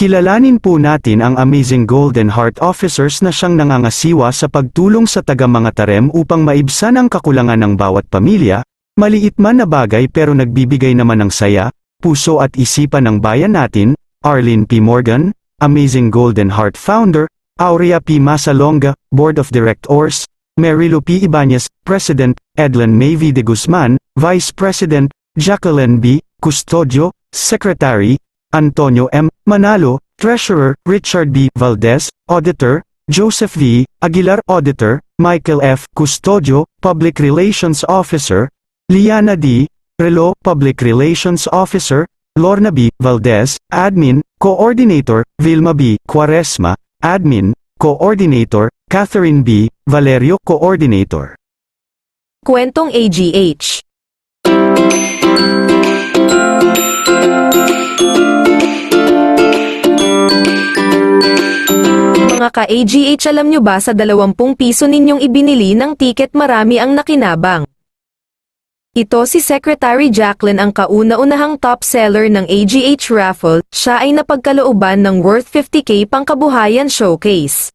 Kilalanin po natin ang amazing Golden Heart Officers na siyang nangangasiwa sa pagtulong sa taga-mga tarem upang maibsan ang kakulangan ng bawat pamilya, maliit man na bagay pero nagbibigay naman ng saya, puso at isipan ng bayan natin. Arlene P. Morgan, Amazing Golden Heart Founder; Aurea P. Masalonga, Board of Directors; Marilo P. Ibanez, President; Edlen May V. de Guzman, Vice President; Jacqueline B. Custodio, Secretary; Antonio M. Manalo, Treasurer; Richard B. Valdez, Auditor; Joseph V. Aguilar, Auditor; Michael F. Custodio, Public Relations Officer; Liana D. Relo, Public Relations Officer; Lorna B. Valdez, Admin; Coordinator; Vilma B. Quaresma, Admin; Coordinator; Catherine B. Valerio, Coordinator. Kwentong AGH. Mga ka-AGH, alam nyo ba sa 20 piso ninyong ibinili ng tiket marami ang nakinabang? Ito si Secretary Jacqueline, ang kauna-unahang top seller ng AGH raffle. Siya ay napagkalooban ng worth 50k pangkabuhayan showcase.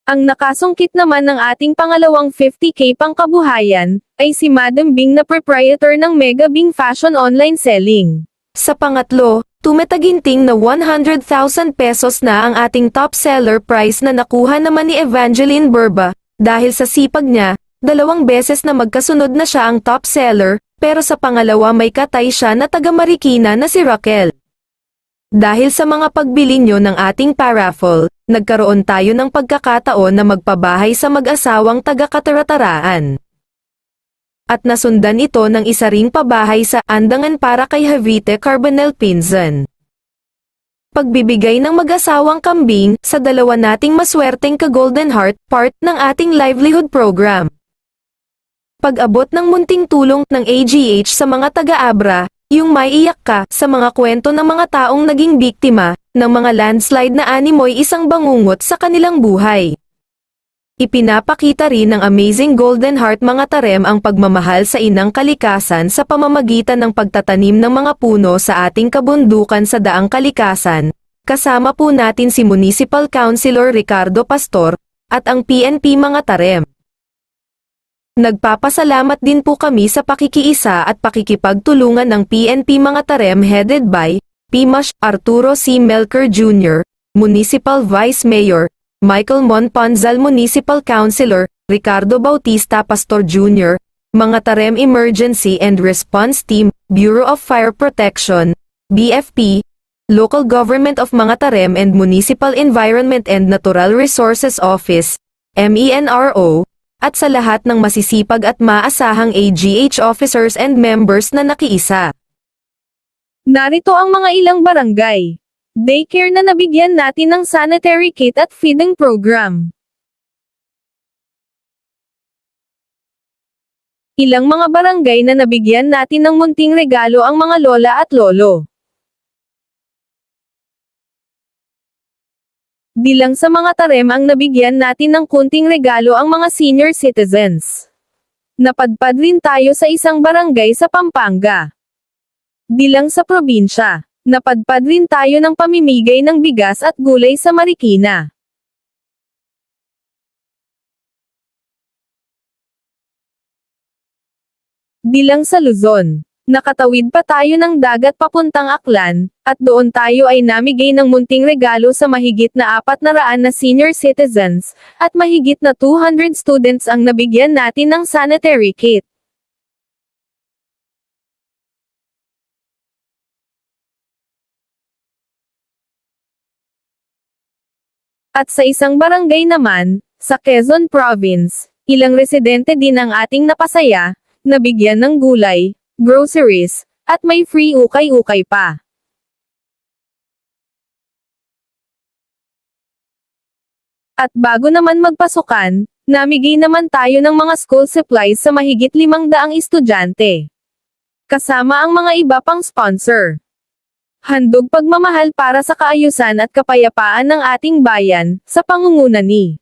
Ang nakasungkit naman ng ating pangalawang 50k pangkabuhayan ay si Madam Bing, na proprietor ng Mega Bing Fashion Online Selling. Sa pangatlo, tumataginting na 100,000 pesos na ang ating top seller prize na nakuha naman ni Evangeline Burba. Dahil sa sipag niya, 2 beses na magkasunod na siya ang top seller, pero sa pangalawa may katay siya na taga Marikina na si Raquel. Dahil sa mga pagbili nyo ng ating paraffle, nagkaroon tayo ng pagkakataon na magpabahay sa mag-asawang taga Catarataraan. At nasundan ito ng isa ring pabahay sa Andangan para kay Javite Carbonel Pinzon. Pagbibigay ng mag-asawang kambing sa 2 nating maswerteng ka-Golden Heart, part ng ating livelihood program. Pag-abot ng munting tulong ng AGH sa mga taga-Abra, yung maiiyak ka sa mga kwento ng mga taong naging biktima ng mga landslide na animoy isang bangungot sa kanilang buhay. Ipinapakita rin ng Amazing Golden Heart mga tarem ang pagmamahal sa inang kalikasan sa pamamagitan ng pagtatanim ng mga puno sa ating kabundukan sa daang kalikasan. Kasama po natin si Municipal Councilor Ricardo Pastor at ang PNP mga tarem. Nagpapasalamat din po kami sa pakikiisa at pakikipagtulungan ng PNP mga tarem headed by Pimash Arturo C. Melker Jr., Municipal Vice Mayor Michael Monpanzal, Municipal Councilor Ricardo Bautista Pastor Jr., mga tarem Emergency and Response Team, Bureau of Fire Protection, BFP, Local Government of mga tarem and Municipal Environment and Natural Resources Office, MENRO, at sa lahat ng masisipag at maasahang AGH officers and members na nakiisa. Narito ang mga ilang barangay daycare na nabigyan natin ng sanitary kit at feeding program. Ilang mga barangay na nabigyan natin ng munting regalo ang mga lola at lolo. Di lang sa mga tarem ang nabigyan natin ng kunting regalo ang mga senior citizens. Napadpad rin tayo sa isang barangay sa Pampanga. Di lang sa probinsya, napadpad rin tayo ng pamimigay ng bigas at gulay sa Marikina. Di lang sa Luzon, nakatawid pa tayo ng dagat papuntang Aklan, at doon tayo ay namigay ng munting regalo sa mahigit na 400 na senior citizens, at mahigit na 200 students ang nabigyan natin ng sanitary kit. At sa isang barangay naman, sa Quezon Province, ilang residente din ang ating napasaya, nabigyan ng gulay, groceries, at may free ukay-ukay pa. At bago naman magpasukan, namigay naman tayo ng mga school supplies sa mahigit 500 estudyante. Kasama ang mga iba pang sponsor. Handog pagmamahal para sa kaayusan at kapayapaan ng ating bayan, sa pangunguna ni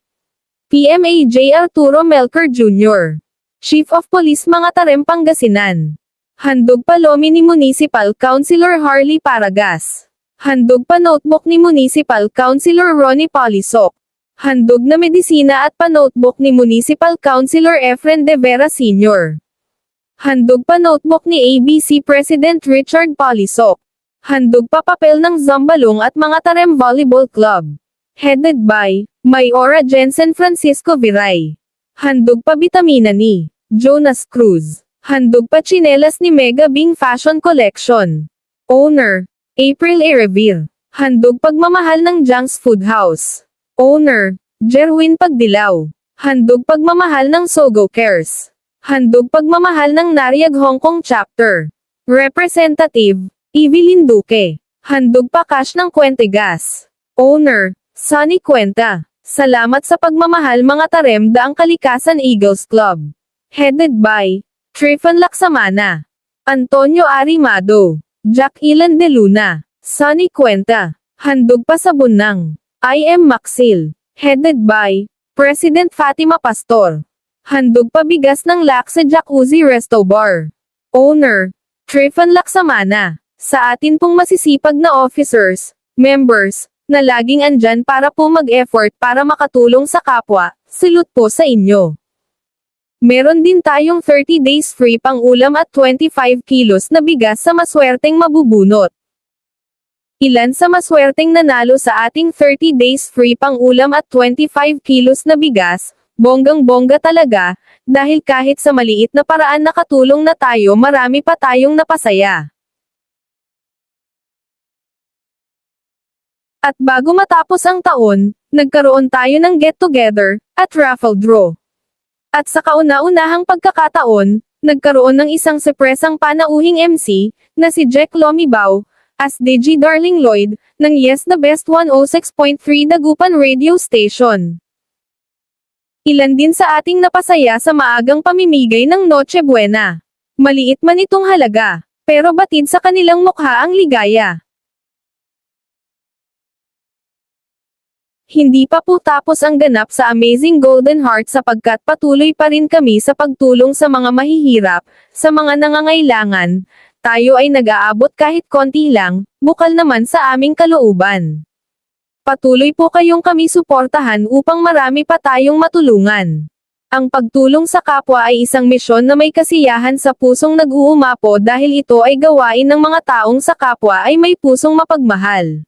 PMAJ Arturo Melker Jr., Chief of Police mga tarem Pangasinan. Handog palomi ni Municipal Councilor Harley Paragas. Handog pa notebook ni Municipal Councilor Ronnie Polisok. Handog na medisina at pa-notebook ni Municipal Councilor Efren De Vera Sr. Handog pa notebook ni ABC President Richard Polisok. Handog pa papel ng Zambalong at mga Tarem Volleyball Club. Headed by Mayora Jensen Francisco Viray. Handog pa bitamina ni Jonas Cruz. Handog pa tsinelas ni Mega Bing Fashion Collection. Owner April A. Revere. Handog pagmamahal ng Jang's Food House. Owner Jerwin Pagdilaw. Handog pagmamahal ng Sogo Cares. Handog pagmamahal ng Nariag Hong Kong Chapter. Representative Evelyn Duque. Handog pa cash ng Kwente Gas. Owner Sonny Cuenta. Salamat sa pagmamahal mga Tarem Daang Kalikasan Eagles Club. Headed by Trifon Laksamana, Antonio Arimado, Jack Ilan de Luna, Sonny Cuenta. Handog pa sabon ng I.M. Maxil. Headed by President Fatima Pastor. Handog pa bigas ng Laksa Jacuzzi Resto Bar. Owner Trifon Laksamana. Sa atin pong masisipag na officers, members, na laging andyan para po mag-effort para makatulong sa kapwa, salute po sa inyo. Meron din tayong 30 days free pang ulam at 25 kilos na bigas sa maswerteng mabubunot. Ilan sa maswerteng nanalo sa ating 30 days free pang ulam at 25 kilos na bigas, bonggang-bongga talaga, dahil kahit sa maliit na paraan nakatulong na tayo marami pa tayong napasaya. At bago matapos ang taon, nagkaroon tayo ng get-together, at raffle draw. At sa kauna-unahang pagkakataon, nagkaroon ng isang sorpresang panauhing MC, na si Jack Lomibao, as DJ Darling Lloyd, ng Yes the Best 106.3 Dagupan Radio Station. Ilan din sa ating napasaya sa maagang pamimigay ng Noche Buena. Maliit man itong halaga, pero batid sa kanilang mukha ang ligaya. Hindi pa po tapos ang ganap sa Amazing Golden Heart sapagkat patuloy pa rin kami sa pagtulong sa mga mahihirap, sa mga nangangailangan. Tayo ay nag-aabot kahit konti lang, bukal naman sa aming kalooban. Patuloy po kayong kami suportahan upang marami pa tayong matulungan. Ang pagtulong sa kapwa ay isang misyon na may kasiyahan sa pusong nag-uumapo dahil ito ay gawain ng mga taong sa kapwa ay may pusong mapagmahal.